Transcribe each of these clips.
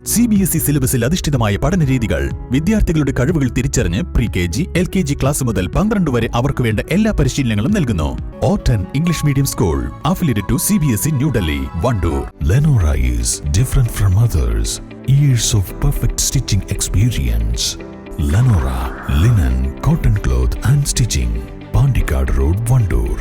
CBSE സിലബസിൽ അധിഷ്ഠിതമായ പഠനരീതികൾ വിദ്യാർത്ഥികളുടെ കഴിവുകൾ തിരിച്ചറിഞ്ഞ് pre-KG, LKG ക്ലാസ് മുതൽ 12 വരെ അവർക്ക് വേണ്ട എല്ലാ പരിശീലനങ്ങളും നൽകുന്നു. ഓട്ടൻ English medium school affiliated to CBSE New Delhi, Vandoor. Lenora is different from others. Years of perfect stitching experience. Lenora linen, cotton cloth and stitching. Pandikad Road, Vandoor.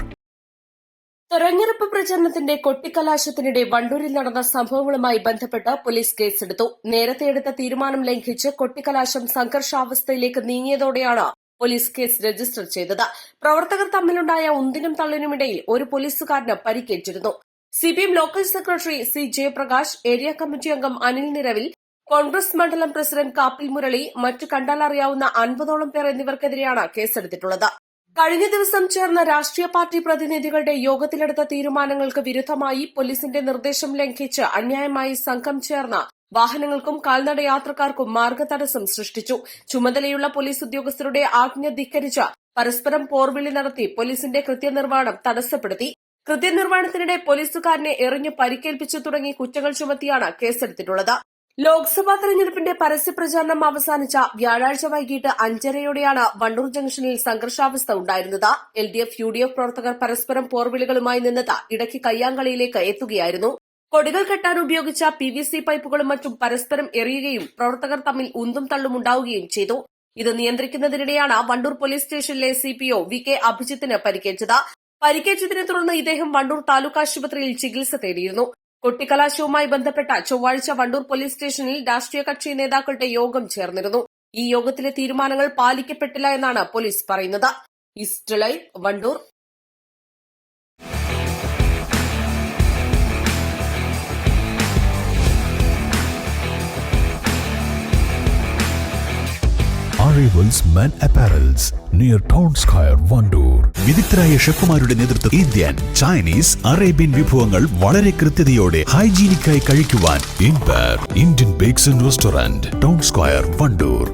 തെരഞ്ഞെടുപ്പ് പ്രചരണത്തിന്റെ കൊട്ടിക്കലാശത്തിനിടെ വണ്ടൂരിൽ നടന്ന സംഭവങ്ങളുമായി ബന്ധപ്പെട്ട് പോലീസ് കേസെടുത്തു. നേരത്തെ എടുത്ത തീരുമാനം ലംഘിച്ച് കൊട്ടിക്കലാശം സംഘർഷാവസ്ഥയിലേക്ക് നീങ്ങിയതോടെയാണ് പോലീസ് കേസ് രജിസ്റ്റർ ചെയ്തത്. പ്രവർത്തകർ തമ്മിലുണ്ടായ ഉന്തിനും തള്ളിനുമിടയിൽ ഒരു പോലീസുകാരന് പരിക്കേറ്റിരുന്നു. CPM local secretary C. Jayaprakash, area committee അംഗം അനിൽ നിരവിൽ, കോൺഗ്രസ് മണ്ഡലം പ്രസിഡന്റ് കാപ്പിൽ മുരളി, മറ്റു കണ്ടാലറിയാവുന്ന 50ഓളം പേർ എന്നിവർക്കെതിരെയാണ് കേസെടുത്തിട്ടുള്ളത്. കഴിഞ്ഞ ദിവസം ചേർന്ന രാഷ്ട്രീയ പാർട്ടി പ്രതിനിധികളുടെ യോഗത്തിലെടുത്ത തീരുമാനങ്ങൾക്ക് വിരുദ്ധമായി പോലീസിന്റെ നിർദ്ദേശം ലംഘിച്ച് അന്യായമായി സംഘം ചേർന്ന വാഹനങ്ങൾക്കും കാൽനട യാത്രക്കാർക്കും മാർഗതടസ്സം സൃഷ്ടിച്ചു. ചുമതലയുള്ള പോലീസ് ഉദ്യോഗസ്ഥരുടെ ആജ്ഞ ധിക്കരിച്ച് പരസ്പരം പോർവിളി നടത്തി പോലീസിന്റെ കൃത്യനിർവഹണം തടസ്സപ്പെടുത്തി. കൃത്യനിർവഹണത്തിനിടെ പോലീസുകാരനെ എറിഞ്ഞ് പരിക്കേൽപ്പിച്ചു തുടങ്ങി കുറ്റങ്ങൾ ചുമത്തിയാണ് കേസെടുത്തിട്ടുള്ളത്. ലോക്സഭാ തെരഞ്ഞെടുപ്പിന്റെ പരസ്യപ്രചാരണം അവസാനിച്ച വ്യാഴാഴ്ച വൈകിട്ട് 5:30യോടെയാണ് വണ്ടൂർ ജംഗ്ഷനിൽ സംഘർഷാവസ്ഥ ഉണ്ടായിരുന്നത്. LDF, UDF പ്രവർത്തകർ പരസ്പരം പോർവിളികളുമായി നിന്നത് ഇടയ്ക്ക് കയ്യാങ്കളിയിലേക്ക് എത്തുകയായിരുന്നു. കൊടികൾ കെട്ടാൻ ഉപയോഗിച്ച PVC പൈപ്പുകളും മറ്റും പരസ്പരം എറിയുകയും പ്രവർത്തകർ തമ്മിൽ ഉന്തും തള്ളും ഉണ്ടാവുകയും ചെയ്തു. ഇത് നിയന്ത്രിക്കുന്നതിനിടെയാണ് വണ്ടൂർ പോലീസ് സ്റ്റേഷനിലെ CPO VK അഭിജിത്തിന് പരിക്കേറ്റത്. പരിക്കേറ്റതിനെ തുടർന്ന് ഇദ്ദേഹം വണ്ടൂർ താലൂക്ക് ആശുപത്രിയിൽ ചികിത്സ തേടിയിരുന്നു. കൊട്ടിക്കലാശവുമായി ബന്ധപ്പെട്ട ചൊവ്വാഴ്ച വണ്ടൂർ പോലീസ് സ്റ്റേഷനിൽ രാഷ്ട്രീയ കക്ഷി നേതാക്കളുടെ യോഗം ചേർന്നിരുന്നു. ഈ യോഗത്തിലെ തീരുമാനങ്ങൾ പാലിക്കപ്പെട്ടില്ല എന്നാണ് പോലീസ് പറയുന്നത്. East live, Wandoor. Arrivals Men Apparels near Town Square, Vandoor. വിദഗ്ധരായ ഷെഫുമാരുടെ നേതൃത്വം ഇന്ത്യൻ, ചൈനീസ്, അറേബ്യൻ വിഭവങ്ങൾ വളരെ കൃത്യതയോടെ ഹൈജീനിക്കായി കഴിക്കുവാൻ Inbar Indian Bakes and Restaurant, Town Square, Vandoor.